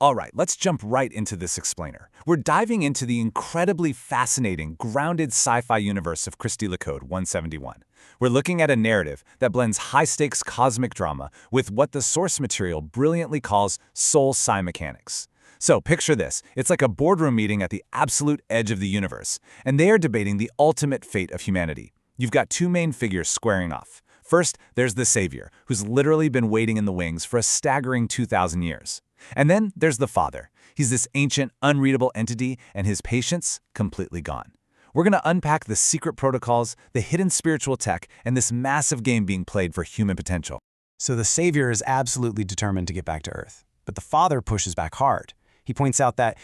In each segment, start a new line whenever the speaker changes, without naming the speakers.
All right, let's jump right into this explainer. We're diving into the incredibly fascinating, grounded sci-fi universe of Crysticode 171. We're looking at a narrative that blends high-stakes cosmic drama with what the source material brilliantly calls soul psi mechanics. So picture this, it's like a boardroom meeting at the absolute edge of the universe, and they are debating the ultimate fate of humanity. You've got two main figures squaring off. First, there's the Savior, who's literally been waiting in the wings for a staggering 2,000 years. And then there's the Father. He's this ancient, unreadable entity, and his patience completely gone. We're going to unpack the secret protocols, the hidden spiritual tech, and this massive game being played for human potential.
So the Savior is absolutely determined to get back to Earth. But the Father pushes back hard. He points out that,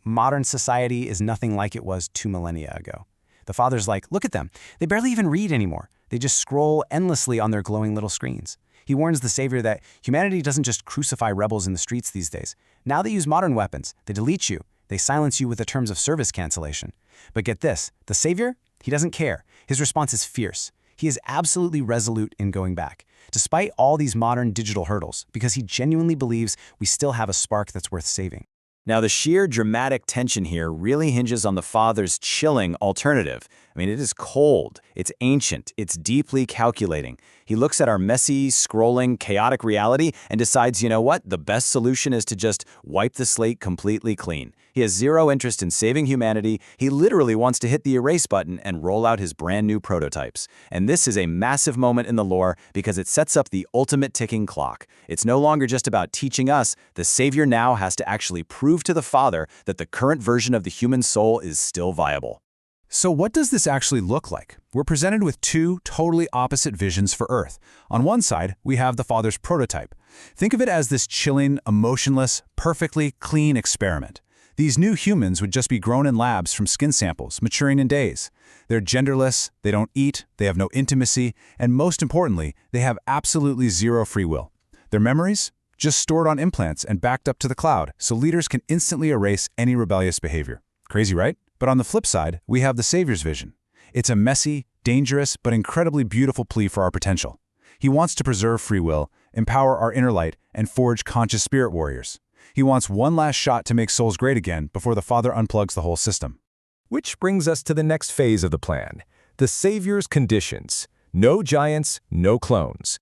modern society is nothing like it was 2 millennia ago. The Father's like, look at them. They barely even read anymore. They just scroll endlessly on their glowing little screens. He warns the Savior that humanity doesn't just crucify rebels in the streets these days. Now they use modern weapons. They delete you. They silence you with the terms of service cancellation. But get this, the Savior, he doesn't care. His response is fierce. He is absolutely resolute in going back, despite all these modern digital hurdles, because he genuinely believes we still have a spark that's worth saving.
Now, the sheer dramatic tension here really hinges on the Father's chilling alternative. It is cold, it's ancient, it's deeply calculating. He looks at our messy, scrolling, chaotic reality and decides, you know what, the best solution is to just wipe the slate completely clean. He has zero interest in saving humanity. He literally wants to hit the erase button and roll out his brand new prototypes. And this is a massive moment in the lore because it sets up the ultimate ticking clock. It's no longer just about teaching us. The Savior now has to actually prove to the Father that the current version of the human soul is still viable.
So what does this actually look like? We're presented with two totally opposite visions for Earth. On one side, we have the Father's prototype. Think of it as this chilling, emotionless, perfectly clean experiment. These new humans would just be grown in labs from skin samples, maturing in days. They're genderless, they don't eat, they have no intimacy, and most importantly, they have absolutely zero free will. Their memories? Just stored on implants and backed up to the cloud, so leaders can instantly erase any rebellious behavior. Crazy, right? But on the flip side, we have the Savior's vision. It's a messy, dangerous, but incredibly beautiful plea for our potential. He wants to preserve free will, empower our inner light, and forge conscious spirit warriors. He wants one last shot to make souls great again before the Father unplugs the whole system.
Which brings us to the next phase of the plan, the Savior's conditions. No giants, no clones.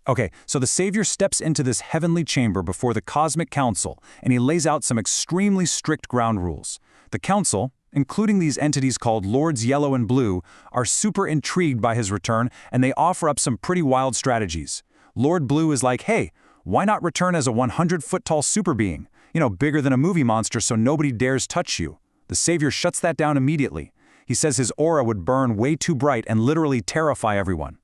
Okay, so the Savior steps into this heavenly chamber before the Cosmic Council, and he lays out some extremely strict ground rules. The Council, including these entities called Lords Yellow and Blue, are super intrigued by his return, and they offer up some pretty wild strategies. Lord Blue is like, hey, why not return as a 100-foot-tall super being? Bigger than a movie monster so nobody dares touch you. The Savior shuts that down immediately. He says his aura would burn way too bright and literally terrify everyone.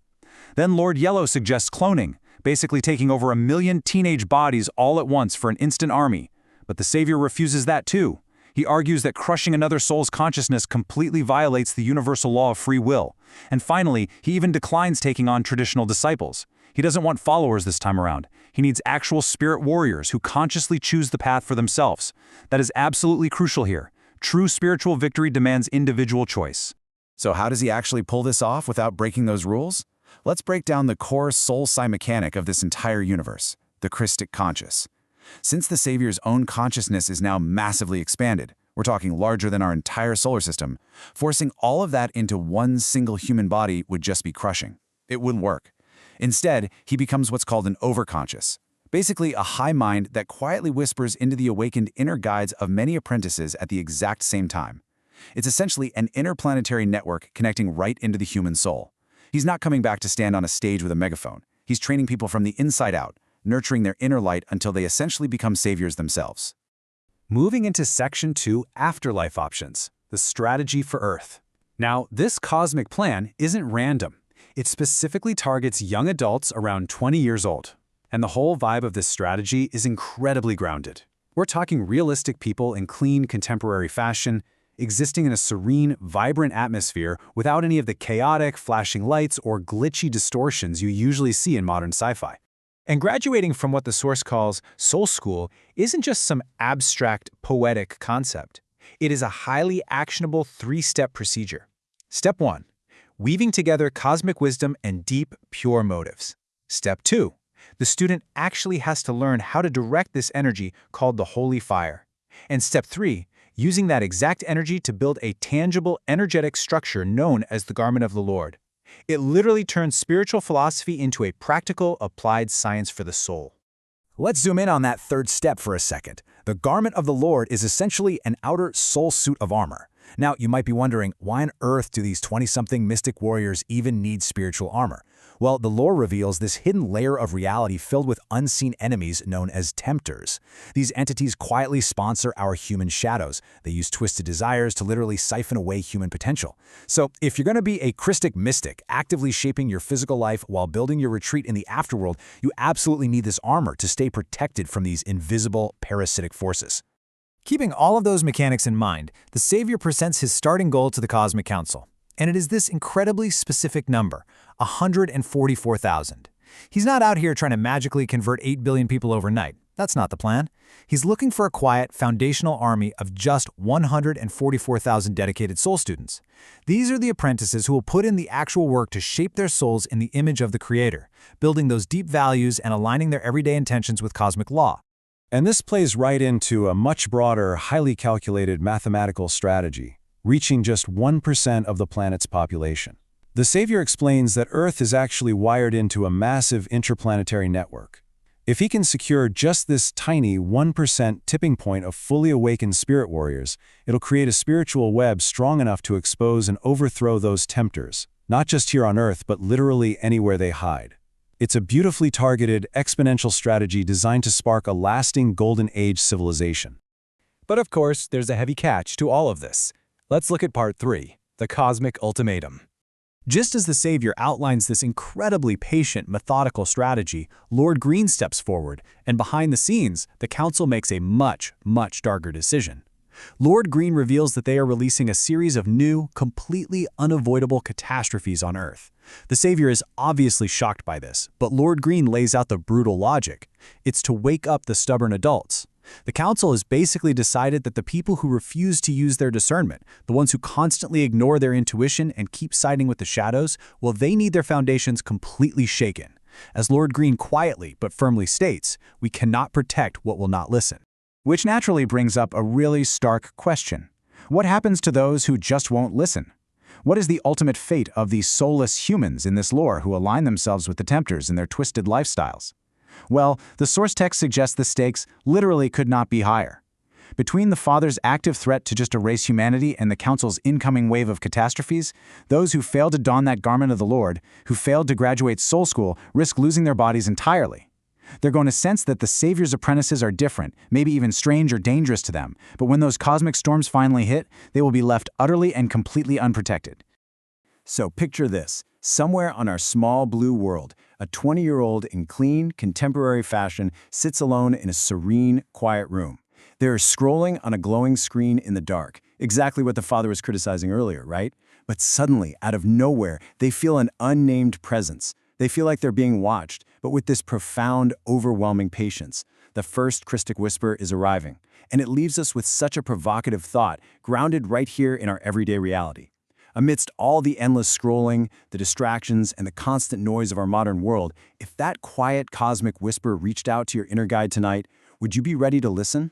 Then Lord Yellow suggests cloning, basically taking over 1 million teenage bodies all at once for an instant army. But the Savior refuses that too. He argues that crushing another soul's consciousness completely violates the universal law of free will. And finally, he even declines taking on traditional disciples. He doesn't want followers this time around. He needs actual spirit warriors who consciously choose the path for themselves. That is absolutely crucial here. True spiritual victory demands individual choice.
So how does he actually pull this off without breaking those rules? Let's break down the core soul psi mechanic of this entire universe, the Crystic conscious. Since the Savior's own consciousness is now massively expanded, we're talking larger than our entire solar system, forcing all of that into one single human body would just be crushing. It wouldn't work. Instead, he becomes what's called an overconscious, basically a high mind that quietly whispers into the awakened inner guides of many apprentices at the exact same time. It's essentially an interplanetary network connecting right into the human soul. He's not coming back to stand on a stage with a megaphone. He's training people from the inside out, nurturing their inner light until they essentially become saviors themselves.
Moving into Section 2, Afterlife Options, the strategy for Earth. Now, this cosmic plan isn't random. It specifically targets young adults around 20 years old. And the whole vibe of this strategy is incredibly grounded. We're talking realistic people in clean, contemporary fashion, existing in a serene, vibrant atmosphere without any of the chaotic, flashing lights or glitchy distortions you usually see in modern sci-fi. And graduating from what the source calls soul school isn't just some abstract, poetic concept. It is a highly actionable 3-step procedure. Step 1. Weaving together cosmic wisdom and deep, pure motives. Step 2.
The student actually has to learn how to direct this energy called the holy fire. And step 3, using that exact energy to build a tangible, energetic structure known as the garment of the Lord. It literally turns spiritual philosophy into a practical, applied science for the soul.
Let's zoom in on that third step for a second. The garment of the Lord is essentially an outer soul suit of armor. Now, you might be wondering, why on earth do these 20-something mystic warriors even need spiritual armor? Well, the lore reveals this hidden layer of reality filled with unseen enemies known as tempters. These entities quietly sponsor our human shadows. They use twisted desires to literally siphon away human potential. So, if you're going to be a Crystic mystic, actively shaping your physical life while building your retreat in the afterworld, you absolutely need this armor to stay protected from these invisible, parasitic forces. Keeping all of those mechanics in mind, the Savior presents his starting goal to the Cosmic Council. And it is this incredibly specific number, 144,000. He's not out here trying to magically convert 8 billion people overnight. That's not the plan. He's looking for a quiet, foundational army of just 144,000 dedicated soul students. These are the apprentices who will put in the actual work to shape their souls in the image of the Creator, building those deep values and aligning their everyday intentions with cosmic law.
And this plays right into a much broader, highly calculated mathematical strategy, reaching just 1% of the planet's population. The Savior explains that Earth is actually wired into a massive interplanetary network. If he can secure just this tiny 1% tipping point of fully awakened spirit warriors, it'll create a spiritual web strong enough to expose and overthrow those tempters, not just here on Earth, but literally anywhere they hide. It's a beautifully targeted, exponential strategy designed to spark a lasting Golden Age civilization.
But of course, there's a heavy catch to all of this. Let's look at part 3, the cosmic ultimatum. Just as the Savior outlines this incredibly patient, methodical strategy, Lord Green steps forward, and behind the scenes, the Council makes a much, much darker decision. Lord Green reveals that they are releasing a series of new, completely unavoidable catastrophes on Earth. The Savior is obviously shocked by this, but Lord Green lays out the brutal logic. It's to wake up the stubborn adults. The Council has basically decided that the people who refuse to use their discernment, the ones who constantly ignore their intuition and keep siding with the shadows, well, they need their foundations completely shaken. As Lord Green quietly but firmly states, we cannot protect what will not listen. Which naturally brings up a really stark question. What happens to those who just won't listen? What is the ultimate fate of these soulless humans in this lore who align themselves with the tempters in their twisted lifestyles? Well, the source text suggests the stakes literally could not be higher. Between the Father's active threat to just erase humanity and the Council's incoming wave of catastrophes, those who fail to don that garment of the Lord, who failed to graduate soul school, risk losing their bodies entirely. They're going to sense that the Savior's apprentices are different, maybe even strange or dangerous to them, but when those cosmic storms finally hit, they will be left utterly and completely unprotected. So picture this. Somewhere on our small blue world, a 20-year-old in clean, contemporary fashion sits alone in a serene, quiet room. They're scrolling on a glowing screen in the dark, exactly what the Father was criticizing earlier, right? But suddenly, out of nowhere, they feel an unnamed presence. They feel like they're being watched, but with this profound, overwhelming patience. The first Crystic whisper is arriving, and it leaves us with such a provocative thought, grounded right here in our everyday reality. Amidst all the endless scrolling, the distractions, and the constant noise of our modern world, if that quiet cosmic whisper reached out to your inner guide tonight, would you be ready to listen?